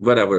whatever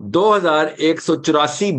2184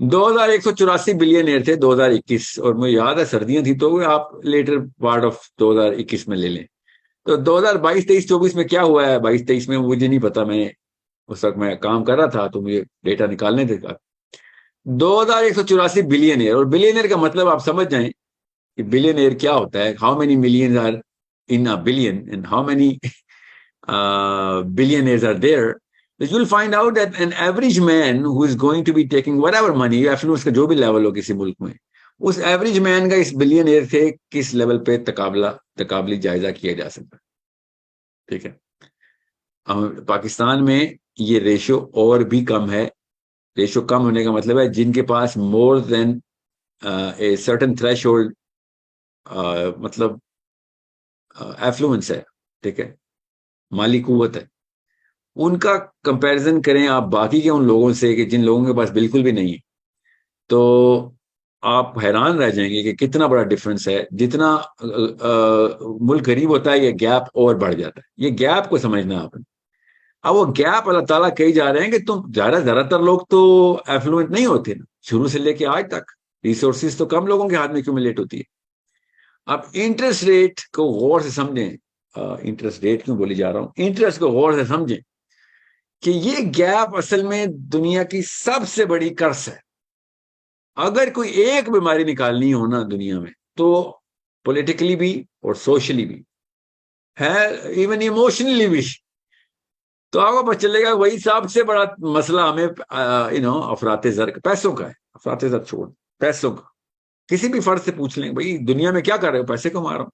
2184 billion تھے 2021، اور مجھے یاد ہے سردیاں تھی، تو آپ لیٹر پارٹ آف 2021 میں لے لیں، تو 2022 23 24 میں کیا ہوا ہے؟ 22 23 میں مجھے نہیں پتا، میں اس وقت میں کام کر رہا تھا تو مجھے ڈیٹا نکالنے تھے۔ 2184 بلین، اور بلین کا مطلب آپ سمجھ جائیں کہ بلین کیا ہوتا ہے، how many million are in billion and how many billionaires are there. But you'll find out that an average man who is going to be taking whatever money, اس کا جو بھی لیول ہو کسی ملک میں، اس ایوریج مین کا اس billionaire سے کس level پہ تقابلی جائزہ کیا جا سکتا ہے، ٹھیک ہے۔ پاکستان میں یہ ریشو اور بھی کم ہے۔ ریشو کم ہونے کا مطلب ہے جن کے پاس مور دین اے سرٹن تھریش ہولڈ، مطلب ایفلوئنس ہے، ٹھیک ہے، مالی قوت ہے، ان کا کمپیرزن کریں آپ باقی کے ان لوگوں سے کہ جن لوگوں کے پاس بالکل بھی نہیں ہے، تو آپ حیران رہ جائیں گے کہ کتنا بڑا ڈفرنس ہے۔ جتنا ملک غریب ہوتا ہے یہ گیپ اور بڑھ جاتا ہے، یہ گیپ کو سمجھنا آپ نے۔ اب وہ گیپ اللہ تعالیٰ کہی جا رہے ہیں کہ تم زیادہ تر لوگ تو ایفلوئنٹ نہیں ہوتے نا، شروع سے لے کے آج تک ریسورسز تو کم لوگوں کے ہاتھ میں ایکومولیٹ ہوتی ہے۔ اب انٹرسٹ ریٹ کو غور سے سمجھیں، انٹرسٹ ریٹ کیوں بولی جا رہا ہوں، انٹرسٹ کو غور سے سمجھیں کہ یہ گیپ اصل میں دنیا کی سب سے بڑی کرس ہے۔ اگر کوئی ایک بیماری نکالنی ہو نا دنیا میں، تو پولیٹیکلی بھی اور سوشلی بھی ہے، ایون ایموشنلی بھی، تو آپ کو پتہ چلے گا وہی سب سے بڑا مسئلہ ہمیں افراط زر، پیسوں کا ہے۔ افراط زر چھوڑ، پیسوں کا، کسی بھی فرد سے پوچھ لیں بھائی دنیا میں کیا کر رہے ہو؟ پیسے کما رہا ہوں۔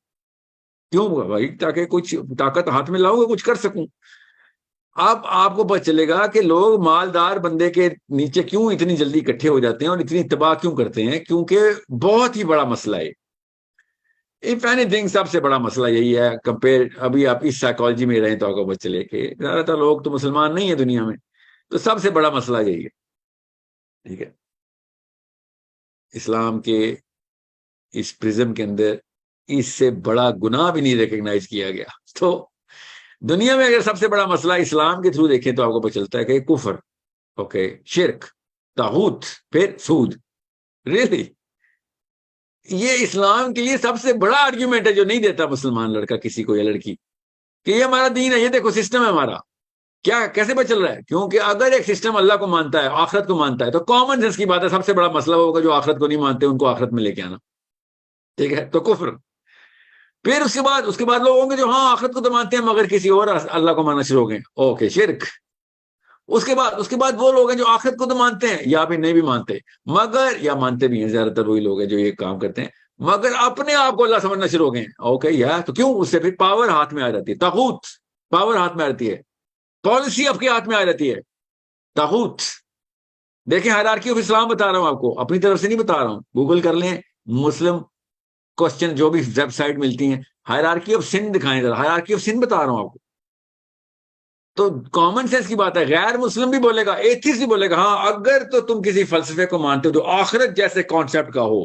کیوں بھائی؟ تاکہ کچھ طاقت ہاتھ میں لاؤں گا، کچھ کر سکوں۔ اب آپ کو پتہ چلے گا کہ لوگ مالدار بندے کے نیچے کیوں اتنی جلدی اکٹھے ہو جاتے ہیں اور اتنی تباہ کیوں کرتے ہیں، کیونکہ بہت ہی بڑا مسئلہ ہے۔ اف اینی تھنگ سب سے بڑا مسئلہ یہی ہے، کمپیئر ابھی آپ اس سائیکالوجی میں رہیں تو آپ کو پتہ چلے کہ زیادہ تر لوگ تو مسلمان نہیں ہیں دنیا میں، تو سب سے بڑا مسئلہ یہی ہے، ٹھیک ہے۔ اسلام کے اس پرزم کے اندر اس سے بڑا گناہ بھی نہیں ریکگنائز کیا گیا۔ تو دنیا میں اگر سب سے بڑا مسئلہ اسلام کے تھرو دیکھیں تو آپ کو پتہ چلتا ہے کہ کفر، اوکے، شرک، طاغوت، پھر سود۔ ریلی یہ اسلام کے لیے سب سے بڑا آرگیومنٹ ہے جو نہیں دیتا مسلمان لڑکا کسی کو یا لڑکی، کہ یہ ہمارا دین ہے، یہ دیکھو سسٹم ہے ہمارا، کیا کیسے پتہ چل رہا ہے؟ کیونکہ اگر ایک سسٹم اللہ کو مانتا ہے، آخرت کو مانتا ہے، تو کامن سینس کی بات ہے سب سے بڑا مسئلہ ہوگا جو آخرت کو نہیں مانتے ان کو آخرت میں لے کے آنا، ٹھیک ہے۔ تو کفر، پھر اس کے بعد لوگ ہوں گے جو ہاں آخرت کو تو مانتے ہیں مگر کسی اور اللہ کو ماننا شروع ہو گئے، اوکے، شرک۔ اس کے بعد وہ لوگ ہیں جو آخرت کو تو مانتے ہیں یا پھر نہیں بھی مانتے، مگر یا مانتے بھی ہیں، زیادہ تر وہی لوگ ہیں جو یہ کام کرتے ہیں، مگر اپنے آپ کو اللہ سمجھنا شروع ہو گئے، اوکے یا تو کیوں؟ اس سے پھر پاور ہاتھ میں آ جاتی ہے، طاغوت، پاور ہاتھ میں آ جاتی ہے، پالیسی آپ کے ہاتھ میں آ جاتی ہے، طاغوت۔ دیکھیں ہائرارکی آف اسلام بتا رہا ہوں آپ کو، اپنی طرف سے نہیں بتا رہا ہوں، گوگل کر لیں، مسلم کوسچن جو بھی ویب سائٹ ملتی ہیں، ہائرارکی آف سن دکھائیں ذرا، ہائرارکی آف سن بتا رہا ہوں آپ کو۔ تو کامن سینس کی بات ہے، غیر مسلم بھی بولے گا، ایتھیسٹ بھی بولے گا ہاں اگر تو تم کسی فلسفے کو مانتے ہو جو آخرت جیسے کانسیپٹ کا ہو،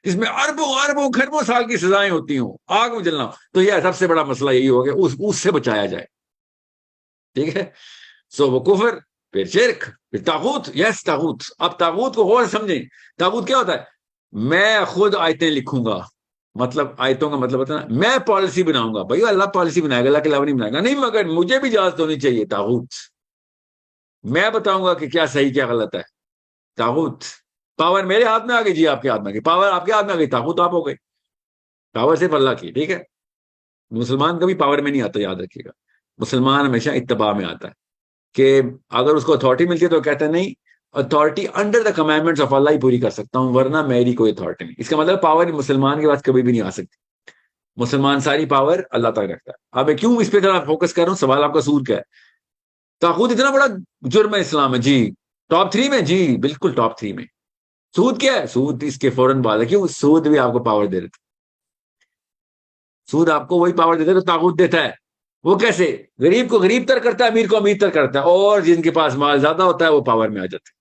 جس میں اربوں خربوں سال کی سزائیں ہوتی ہوں، آگ میں جلنا، تو یہ سب سے بڑا مسئلہ یہی ہوگا اس سے بچایا جائے، ٹھیک ہے۔ سو وہ کفر، پھر شرک، پھر طاغوت، یس طاغوت۔ اب طاغوت کو غور سمجھیں، طاغوت کیا ہوتا ہے؟ میں خود آیتیں لکھوں گا، مطلب آیتوں کا مطلب ہوتا ہے نا، میں پالیسی بناؤں گا، بھائی اللہ پالیسی بنائے گا، اللہ کے علاوہ نہیں بنائے گا، نہیں مگر مجھے بھی اجازت ہونی چاہیے، طاغوت۔ میں بتاؤں گا کہ کیا صحیح کیا غلط ہے، طاغوت۔ پاور میرے ہاتھ میں آ گئی، جی آپ کے ہاتھ میں آ گئی، پاور آپ کے ہاتھ میں آ گئی، طاغوت آپ ہو گئے۔ پاور صرف اللہ کی، ٹھیک ہے۔ مسلمان کبھی پاور میں نہیں آتا، یاد رکھیے گا، مسلمان ہمیشہ اتباع میں آتا ہے، کہ اگر اس کو اتھارٹی ملتی ہے تو کہتا ہے نہیں، authority under the commandments of Allah ہی پوری کر سکتا ہوں، ورنہ میری کوئی اتھارٹی نہیں۔ اس کا مطلب پاور مسلمان کے پاس کبھی بھی نہیں آ سکتی، مسلمان ساری پاور اللہ تک رکھتا ہے۔ اب کیوں اس پہ ذرا فوکس کر رہا ہوں، سوال آپ کا سود کا ہے۔ طاغوت اتنا بڑا جرم ہے اسلام میں، جی ٹاپ 3 میں، جی بالکل ٹاپ 3 میں۔ سود کیا ہے؟ سود اس کے فوراً بعد ہے، کیوں؟ سود بھی آپ کو پاور دے دیتا، سود آپ کو وہی پاور دیتا ہے تو طاغوت دیتا ہے۔ وہ کیسے؟ غریب کو غریب تر کرتا ہے، امیر کو امیر تر کرتا ہے، اور جن کے پاس مال زیادہ ہوتا ہے وہ پاور میں آ جاتے ہیں۔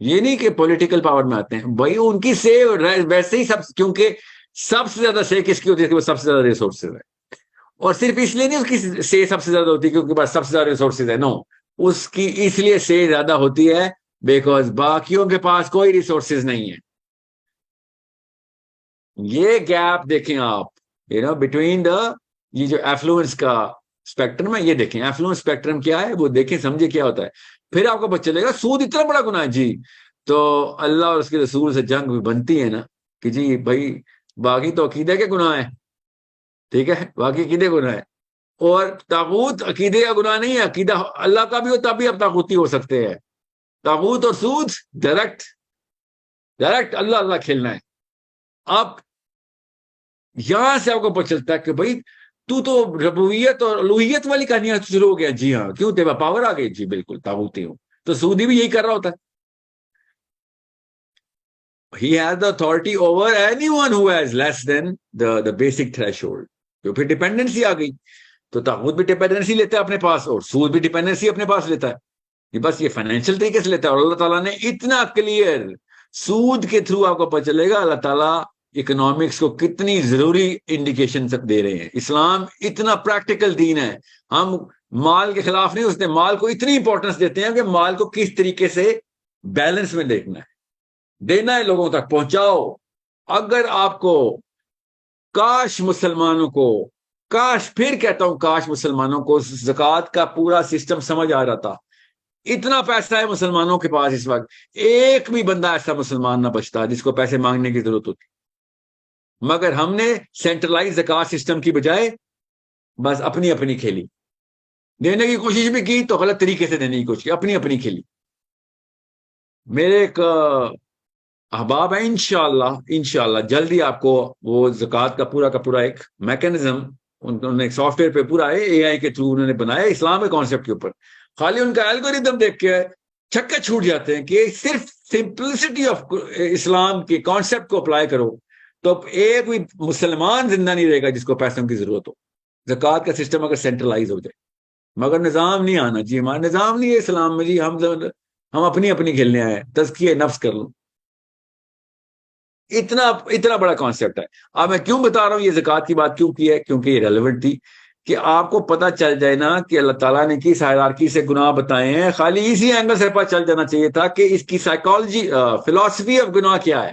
یہ نہیں کہ پولیٹیکل پاور میں آتے ہیں، بھائی ان کی سے ویسے ہی سب، کیونکہ سب سے زیادہ سے کس کی ہوتی ہے کہ وہ سب سے زیادہ ریسورسز ہے، اور صرف اس لیے نہیں اس کی سے سب سے زیادہ ہوتی ہے کیونکہ بس سب سے زیادہ ریسورسز ہے، نو، اس کی اس لیے سے زیادہ ہوتی ہے بیکاز باقیوں کے پاس کوئی ریسورسز نہیں ہے. یہ گیپ دیکھیں آپ, بٹوین یہ جو ایفلوئنس کا اسپیکٹرم ہے, یہ دیکھیں ایفلوئنس اسپیکٹرم کیا ہے, وہ دیکھیں سمجھے کیا ہوتا ہے. پھر آپ کو پتہ چلے گا سود اتنا بڑا گناہ ہے جی. تو اللہ اور اس کے رسول سے جنگ بھی بنتی ہے نا کہ جی بھائی باقی تو عقیدے کے گناہ ہے, ٹھیک ہے, باقی عقیدے گناہ ہے, اور طاغوت عقیدے کا گناہ نہیں ہے. عقیدہ اللہ کا بھی ہو تب بھی آپ طاغوتی ہو سکتے ہیں. طاغوت اور سود ڈائریکٹ اللہ اللہ کھیلنا ہے. آپ یہاں سے آپ کو پتہ چلتا ہے کہ بھائی تو ربوبیت اور الوہیت والی کہانیاں شروع ہو گیا. جی ہاں, کیوں تیرا پاور آ گئی, جی بالکل طاغوتی ہوں. تو سودی بھی یہی کر رہا ہوتا ہے. He has the authority over anyone who has less than the basic threshold. تو پھر ڈیپینڈنسی آ گئی. تو طاغوت بھی ڈیپینڈنسی لیتا ہے اپنے پاس, اور سود بھی ڈیپینڈنسی اپنے پاس لیتا ہے. یہ بس یہ فائنینشیل طریقے سے لیتا ہے. اور اللہ تعالیٰ نے اتنا کلیئر سود کے تھرو آپ کو پتہ چلے گا اللہ تعالیٰ اکنامکس کو کتنی ضروری انڈیکیشن دے رہے ہیں. اسلام اتنا پریکٹیکل دین ہے. ہم مال کے خلاف نہیں ہوتے, مال کو اتنی امپورٹنس دیتے ہیں کہ مال کو کس طریقے سے بیلنس میں دیکھنا ہے, دینا ہے, لوگوں تک پہنچاؤ. اگر آپ کو کاش پھر کہتا ہوں کاش مسلمانوں کو زکوٰۃ کا پورا سسٹم سمجھ آ جاتا. اتنا پیسہ ہے مسلمانوں کے پاس اس وقت, ایک بھی بندہ ایسا مسلمان نہ بچتا جس کو پیسے مانگنے کی ضرورت ہوتی. مگر ہم نے سینٹرلائز زکوٰۃ سسٹم کی بجائے بس اپنی کھیلی. دینے کی کوشش بھی کی تو غلط طریقے سے دینے کی کوشش کی, اپنی کھیلی. میرے ایک احباب ہے, انشاءاللہ جلدی آپ کو وہ زکوٰۃ کا پورا ایک میکینزم انہوں نے ایک سافٹ ویئر پہ پورا ہے, اے آئی کے تھرو انہوں نے بنایا اسلام کے کانسیپٹ کے اوپر. خالی ان کا الگوریدم دیکھ کے چھکے چھوٹ جاتے ہیں کہ صرف سمپلسٹی آف اسلام کے کانسیپٹ کو اپلائی کرو تو ایک بھی مسلمان زندہ نہیں رہے گا جس کو پیسوں کی ضرورت ہو. زکوٰۃ کا سسٹم اگر سینٹرلائز ہو جائے, مگر نظام نہیں آنا جی, ہمارا نظام نہیں ہے اسلام میں جی. ہم اپنی کھیلنے آئے, تزکیہ نفس کر لوں. اتنا بڑا کانسیپٹ ہے. اب میں کیوں بتا رہا ہوں یہ زکوٰۃ کی بات کیوں کی ہے, کیونکہ یہ ریلیونٹ تھی کہ آپ کو پتہ چل جائے نا کہ اللہ تعالیٰ نے کس ہائرارکی سے گناہ بتائے ہیں. خالی اسی اینگل سے پتہ چل جانا چاہیے تھا کہ اس کی سائیکالوجی فلسفی آف گناہ کیا ہے,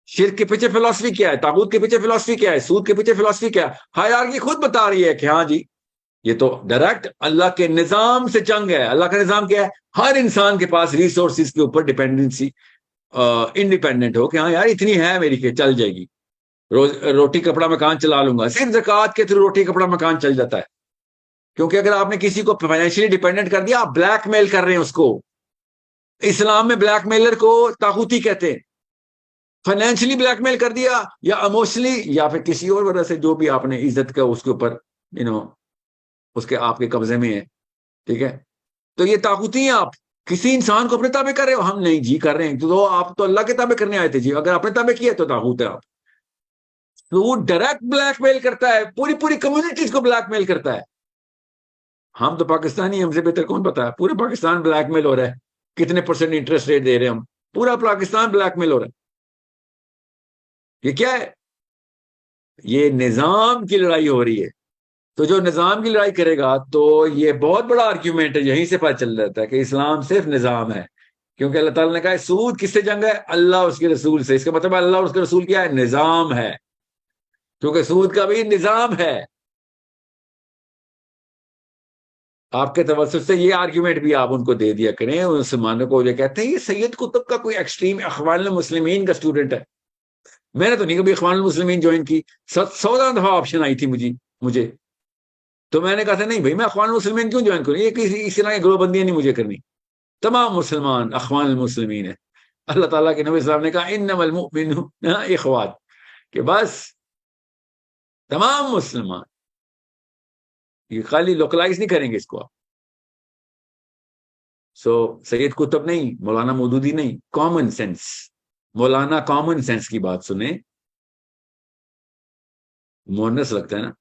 شرک کے پیچھے فلسفی کیا ہے, طاغوت کے پیچھے فلسفی کیا ہے, سود کے پیچھے فلسفی کیا ہے. ہائرارکی خود بتا رہی ہے کہ ہاں جی یہ تو ڈائریکٹ اللہ کے نظام سے جنگ ہے. اللہ کا نظام کیا ہے, ہر انسان کے پاس ریسورسز کے اوپر ڈیپینڈنسی انڈیپینڈنٹ ہو کہ ہاں یار اتنی ہے میری کہ چل جائے گی, روٹی کپڑا مکان چلا لوں گا. صرف زکوٰۃ کے تھرو روٹی کپڑا مکان چل جاتا ہے, کیونکہ اگر آپ نے کسی کو فائنینشلی ڈیپینڈنٹ کر دیا آپ بلیک میل کر رہے ہیں اس کو. اسلام میں بلیک میلر کو طاغوتی کہتے ہیں. فائنینشلی بلیک میل کر دیا یا اموشنلی یا پھر کسی اور وجہ سے جو بھی آپ نے عزت کا اس کے اوپر اس کے آپ کے قبضے میں ہے, ٹھیک ہے, تو یہ طاغوتی ہیں. آپ کسی انسان کو اپنے تابع کر رہے ہو, ہم نہیں جی کر رہے ہیں, تو آپ تو اللہ کے تابع کرنے آئے تھے جی. اگر اپنے تابع کیا تو طاغوت ہے آپ. تو وہ ڈائریکٹ بلیک میل کرتا ہے, پوری کمیونٹیز کو بلیک میل کرتا ہے. ہم تو پاکستانی, ہم سے بہتر کون پتا ہے, پورے پاکستان بلیک میل ہو رہا ہے. کتنے پرسنٹ انٹرسٹ ریٹ دے رہے ہیں ہم, پورا پاکستان بلیک میل ہو رہا ہے. یہ کیا ہے, یہ نظام کی لڑائی ہو رہی ہے. تو جو نظام کی لڑائی کرے گا تو یہ بہت بڑا آرگیومنٹ ہے. یہیں سے پتہ چل جاتا ہے کہ اسلام صرف نظام ہے, کیونکہ اللہ تعالیٰ نے کہا ہے سود کس سے جنگ ہے, اللہ اس کے رسول سے. اس کا مطلب اللہ اور اس کے رسول کیا ہے, نظام ہے, کیونکہ سود کا بھی نظام ہے. آپ کے توسط سے یہ آرگیومنٹ بھی آپ ان کو دے دیا کریں. مسلمانوں کو یہ کہتے ہیں یہ سید قطب کا کوئی ایکسٹریم اخوان المسلمین کا اسٹوڈنٹ ہے. میں نے تو نہیں کبھی اخوان المسلمین جوائن کی, 100 دفعہ آپشن آئی تھی مجھے, تو میں نے کہا تھا نہیں بھائی میں اخوان المسلمین کیوں جوائن کروں, یہ کسی طرح کی گروہ بندیاں نہیں مجھے کرنی. تمام مسلمان اخوان المسلمین ہیں. اللہ تعالیٰ کے نبی صاحب نے کہا انما المؤمنون اخوات, کہ بس تمام مسلمان, یہ خالی لوکلائز نہیں کریں گے اس کو آپ. سید قطب نہیں, مولانا مودودی نہیں, کامن سینس. مولانا کامن سینس کی بات سنیں, مونس لگتا ہے نا.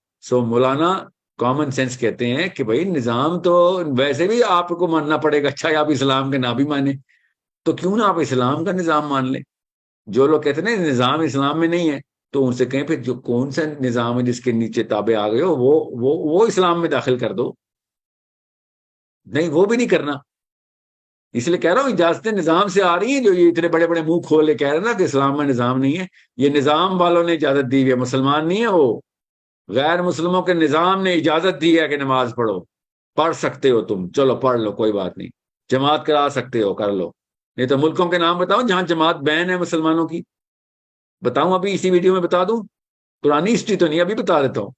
مولانا کامن سینس کہتے ہیں کہ بھائی نظام تو ویسے بھی آپ کو ماننا پڑے گا, اچھا آپ اسلام کے نہ بھی مانیں تو کیوں نہ آپ اسلام کا نظام مان لیں. جو لوگ کہتے ہیں نا نظام اسلام میں نہیں ہے, تو ان سے کہیں پھر جو کون سا نظام ہے جس کے نیچے تابع آ گئے ہو وہ اسلام میں داخل کر دو. نہیں, وہ بھی نہیں کرنا. اس لیے کہہ رہا ہوں اجازتیں نظام سے آ رہی ہیں. جو یہ اتنے بڑے بڑے منہ کھول کے کہہ رہے ہیں نا کہ اسلام میں نظام نہیں ہے, یہ نظام والوں نے اجازت دی ہوئی ہے, مسلمان نہیں ہے وہ, غیر مسلموں کے نظام نے اجازت دی ہے کہ نماز پڑھو. پڑھ سکتے ہو تم, چلو پڑھ لو, کوئی بات نہیں. جماعت کرا سکتے ہو, کر لو. نہیں تو ملکوں کے نام بتاؤ جہاں جماعت بین ہے مسلمانوں کی, بتاؤں ابھی اسی ویڈیو میں بتا دوں, پرانی ہسٹری تو نہیں, ابھی بتا دیتا ہوں.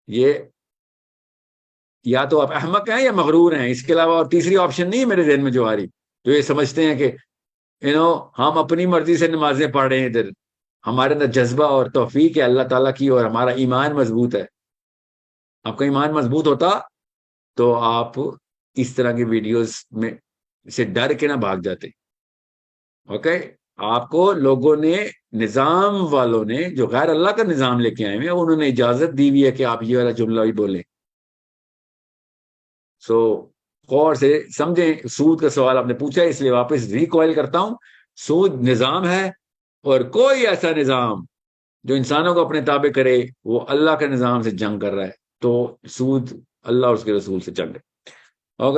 یہ یا تو آپ احمق ہیں یا مغرور ہیں, اس کے علاوہ اور تیسری آپشن نہیں ہے میرے ذہن میں جو آ رہی. جو یہ سمجھتے ہیں کہ ہم اپنی مرضی سے نمازیں پڑھ رہے ہیں, ادھر ہمارے اندر جذبہ اور توفیق ہے اللہ تعالیٰ کی, اور ہمارا ایمان مضبوط ہے. آپ کا ایمان مضبوط ہوتا تو آپ اس طرح کی ویڈیوز میں سے ڈر کے نہ بھاگ جاتے. اوکے, آپ کو لوگوں نے, نظام والوں نے جو غیر اللہ کا نظام لے کے آئے ہیں, انہوں نے اجازت دی ہوئی ہے کہ آپ یہ والا جملہ بھی بولیں. سو غور سے سمجھیں. سود کا سوال آپ نے پوچھا, اس لیے واپس ریکوائل کرتا ہوں. سود نظام ہے, اور کوئی ایسا نظام جو انسانوں کو اپنے تابع کرے وہ اللہ کے نظام سے جنگ کر رہا ہے. تو سود اللہ اور اس کے رسول سے جنگ ہے. اوکے.